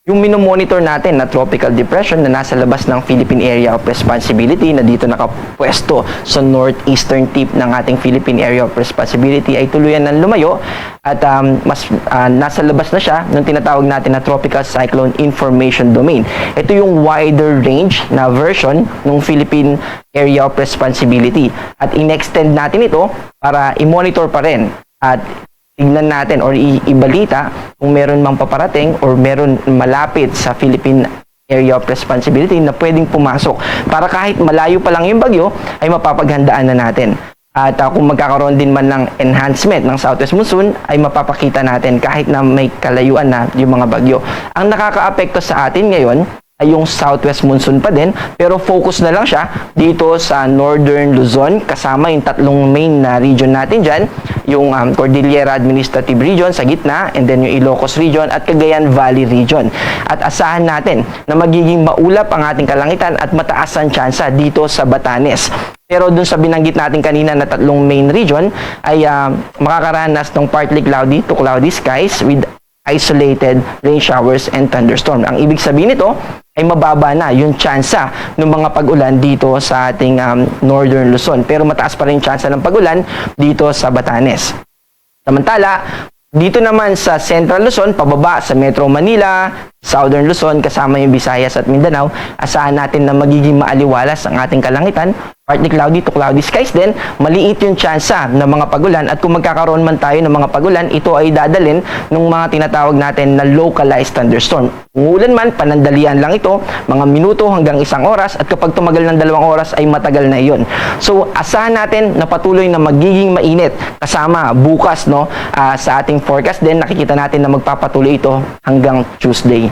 yung minomonitor natin na tropical depression na nasa labas ng Philippine Area of Responsibility na dito nakapwesto sa northeastern tip ng ating Philippine Area of Responsibility ay tuluyan ng lumayo at nasa labas na siya ng tinatawag natin na Tropical Cyclone Information Domain. Ito yung wider range na version ng Philippine Area of Responsibility at in-extend natin ito para i-monitor pa rin at tignan natin or ibalita kung meron mang paparating or meron malapit sa Philippine Area of Responsibility na pwedeng pumasok para kahit malayo pa lang yung bagyo ay mapapaghandaan na natin. At kung magkakaroon din man ng enhancement ng Southwest Monsoon ay mapapakita natin kahit na may kalayuan na yung mga bagyo. Ang nakakaapekto sa atin ngayon ay yung Southwest Monsoon pa din, pero focus na lang siya dito sa Northern Luzon, kasama yung tatlong main na region natin dyan, yung Cordillera Administrative Region sa gitna, and then yung Ilocos Region at Cagayan Valley Region. At asahan natin na magiging maulap ang ating kalangitan at mataas ang tsansa dito sa Batanes. Pero dun sa binanggit natin kanina na tatlong main region ay makakaranas ng partly cloudy to cloudy skies with isolated rain showers and thunderstorm. Ang ibig sabihin nito ay mababa na yung tsansa ng mga pag-ulan dito sa ating Northern Luzon. Pero mataas pa rin yung tsansa ng pag-ulan dito sa Batanes. Samantala, dito naman sa Central Luzon, pababa sa Metro Manila, Southern Luzon, kasama yung Visayas at Mindanao, asahan natin na magiging maaliwalas ang ating kalangitan, partly cloudy to cloudy skies din, maliit yung tsansa ng mga pagulan at kung magkakaroon man tayo ng mga pagulan, ito ay dadalhin ng mga tinatawag natin na localized thunderstorm. Kung ulan man, panandalian lang ito, mga minuto hanggang 1 oras at kapag tumagal ng 2 oras ay matagal na iyon. So, asahan natin na patuloy na magiging mainit kasama bukas sa ating forecast din, nakikita natin na magpapatuloy ito hanggang Tuesday.